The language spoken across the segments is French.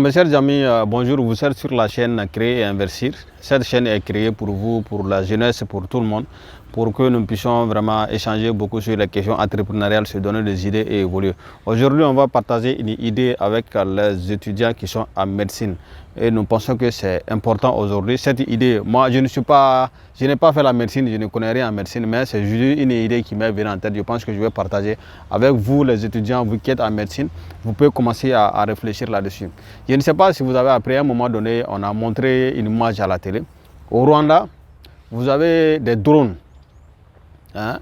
Mes chers amis, bonjour, vous êtes sur la chaîne Créer et Investir. Cette chaîne est créée pour vous, pour la jeunesse, pour tout le monde, pour que nous puissions vraiment échanger beaucoup sur les questions entrepreneuriales, se donner des idées et évoluer. Aujourd'hui, on va partager une idée avec les étudiants qui sont en médecine. Et nous pensons que c'est important aujourd'hui. Cette idée, moi, je n'ai pas fait la médecine, je ne connais rien en médecine, mais c'est juste une idée qui m'est venue en tête. Je pense que je vais partager avec vous, les étudiants, vous qui êtes en médecine. Vous pouvez commencer à réfléchir là-dessus. Je ne sais pas si vous avez appris à un moment donné, on a montré une image à la télé. Au Rwanda, vous avez des drones.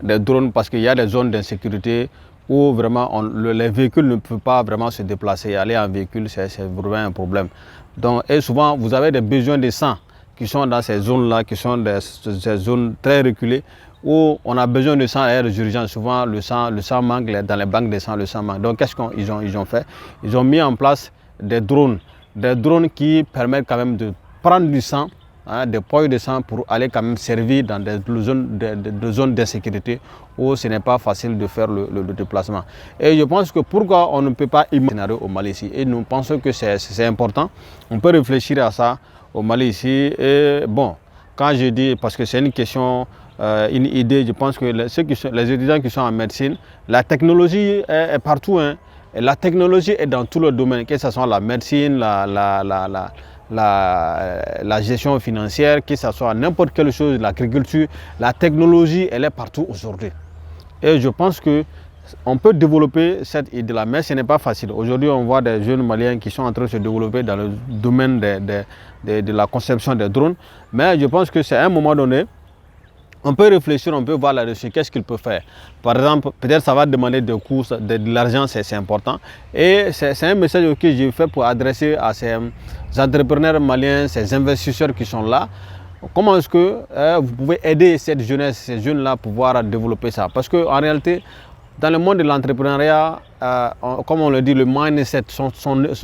Des drones parce qu'il y a des zones d'insécurité où vraiment les véhicules ne peuvent pas vraiment se déplacer. Aller en véhicule, c'est vraiment un problème. Donc, et souvent, vous avez des besoins de sang qui sont dans ces zones-là, qui sont des zones très reculées, où on a besoin de sang et des urgences. Souvent, le sang manque, dans les banques de sang, le sang manque. Donc, qu'est-ce qu'ils ont fait? Ils ont mis en place des drones qui permettent quand même de prendre du sang, des poches de sang pour aller quand même servir dans des zones d'insécurité où ce n'est pas facile de faire le déplacement. Et je pense que pourquoi on ne peut pas imaginer au Mali ici, et nous pensons que c'est important, on peut réfléchir à ça au Mali ici. Et bon, quand je dis, parce que c'est une question, une idée, je pense que les étudiants qui sont en médecine, la technologie est partout. Et la technologie est dans tous les domaines, que ce soit la médecine, la gestion financière, que ce soit n'importe quelle chose, l'agriculture, la technologie, elle est partout aujourd'hui. Et je pense qu'on peut développer cette idée-là, mais ce n'est pas facile. Aujourd'hui, on voit des jeunes Maliens qui sont en train de se développer dans le domaine de la conception des drones. Mais je pense que c'est à un moment donné, on peut réfléchir, on peut voir là-dessus, qu'est-ce qu'il peut faire. Par exemple, peut-être ça va demander des coûts, de l'argent, c'est important. Et c'est un message que j'ai fait pour adresser à ces entrepreneurs maliens, ces investisseurs qui sont là. Comment est-ce que vous pouvez aider cette jeunesse, ces jeunes-là, à pouvoir développer ça? Parce qu'en réalité, dans le monde de l'entrepreneuriat, comme on le dit, le mindset,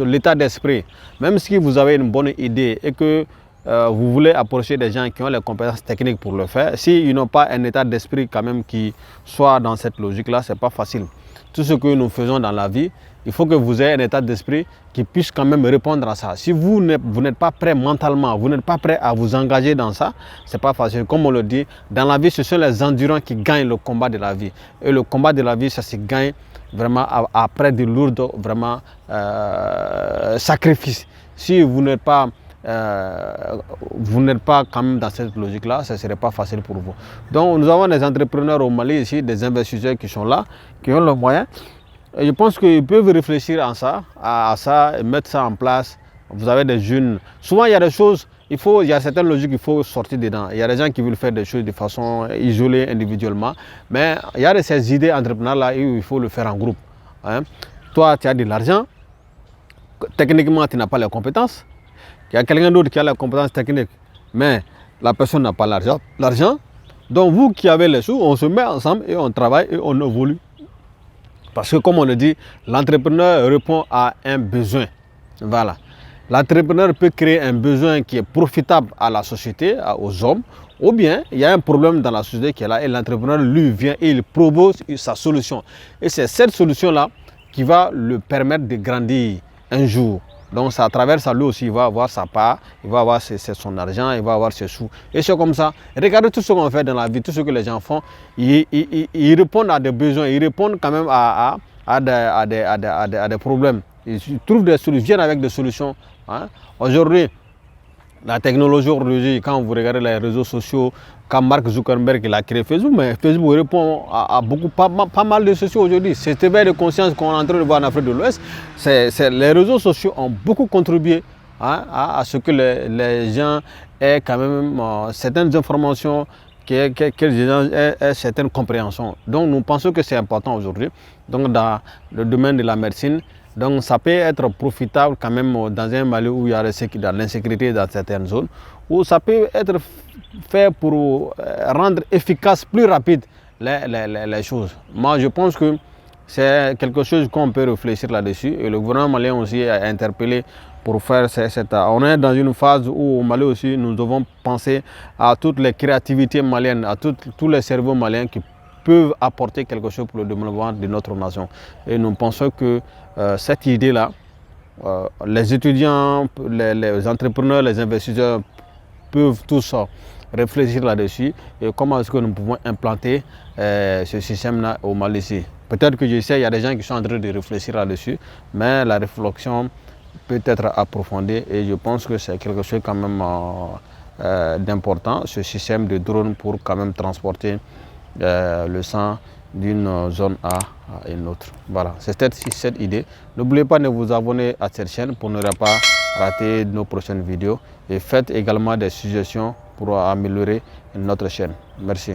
l'état d'esprit, même si vous avez une bonne idée et que vous voulez approcher des gens qui ont les compétences techniques pour le faire, s'ils n'ont pas un état d'esprit quand même qui soit dans cette logique-là, ce n'est pas facile. Tout ce que nous faisons dans la vie, il faut que vous ayez un état d'esprit qui puisse quand même répondre à ça. Si vous n'êtes pas prêt mentalement, vous n'êtes pas prêt à vous engager dans ça, ce n'est pas facile. Comme on le dit, dans la vie, ce sont les endurants qui gagnent le combat de la vie. Et le combat de la vie, ça se gagne vraiment après de lourds sacrifices. Si vous n'êtes pas quand même dans cette logique-là, ce ne serait pas facile pour vous. Donc nous avons des entrepreneurs au Mali ici, des investisseurs qui sont là, qui ont le moyen. Et je pense qu'ils peuvent réfléchir à ça et mettre ça en place. Vous avez des jeunes. Souvent il y a des choses, il y a certaines logiques qu'il faut sortir dedans. Il y a des gens qui veulent faire des choses de façon isolée, individuellement. Mais il y a ces idées entrepreneuriales-là où il faut le faire en groupe. Toi, tu as de l'argent. Techniquement, tu n'as pas les compétences. Il y a quelqu'un d'autre qui a la compétence technique, mais la personne n'a pas l'argent. Donc vous qui avez les sous, on se met ensemble et on travaille et on évolue. Parce que comme on le dit, l'entrepreneur répond à un besoin. Voilà. L'entrepreneur peut créer un besoin qui est profitable à la société, aux hommes, ou bien il y a un problème dans la société qui est là et l'entrepreneur lui vient et il propose sa solution. Et c'est cette solution-là qui va le permettre de grandir un jour. Donc à travers ça, lui aussi, il va avoir sa part, il va avoir son argent, il va avoir ses sous. Et c'est comme ça. Regardez tout ce qu'on fait dans la vie, tout ce que les gens font, ils répondent à des besoins, ils répondent quand même à des problèmes. Ils trouvent des solutions, ils viennent avec des solutions. Aujourd'hui, la technologie aujourd'hui, quand vous regardez les réseaux sociaux, quand Mark Zuckerberg il a créé Facebook, mais Facebook répond à pas mal de sociaux aujourd'hui. Cet éveil de conscience qu'on est en train de voir en Afrique de l'Ouest, les réseaux sociaux ont beaucoup contribué à ce que les gens aient quand même certaines informations, que les gens aient certaines compréhensions. Donc nous pensons que c'est important aujourd'hui. Donc dans le domaine de la médecine, donc ça peut être profitable quand même dans un Mali où il y a de l'insécurité dans certaines zones, où ça peut être fait pour rendre efficace, plus rapide les choses. Moi je pense que c'est quelque chose qu'on peut réfléchir là-dessus et le gouvernement malien aussi a interpellé pour faire on est dans une phase où au Mali aussi nous devons penser à toutes les créativités maliennes, à tous les cerveaux maliens qui peuvent apporter quelque chose pour le développement de notre nation. Et nous pensons que cette idée-là, les étudiants, les entrepreneurs, les investisseurs peuvent tous réfléchir là-dessus et comment est-ce que nous pouvons implanter ce système-là au Mali ici. Peut-être que je sais, il y a des gens qui sont en train de réfléchir là-dessus, mais la réflexion peut être approfondie et je pense que c'est quelque chose quand même d'important, ce système de drone pour quand même transporter le sang d'une zone A à une autre. Voilà, c'est cette idée. N'oubliez pas de vous abonner à cette chaîne pour ne pas rater nos prochaines vidéos et faites également des suggestions pour améliorer notre chaîne. Merci.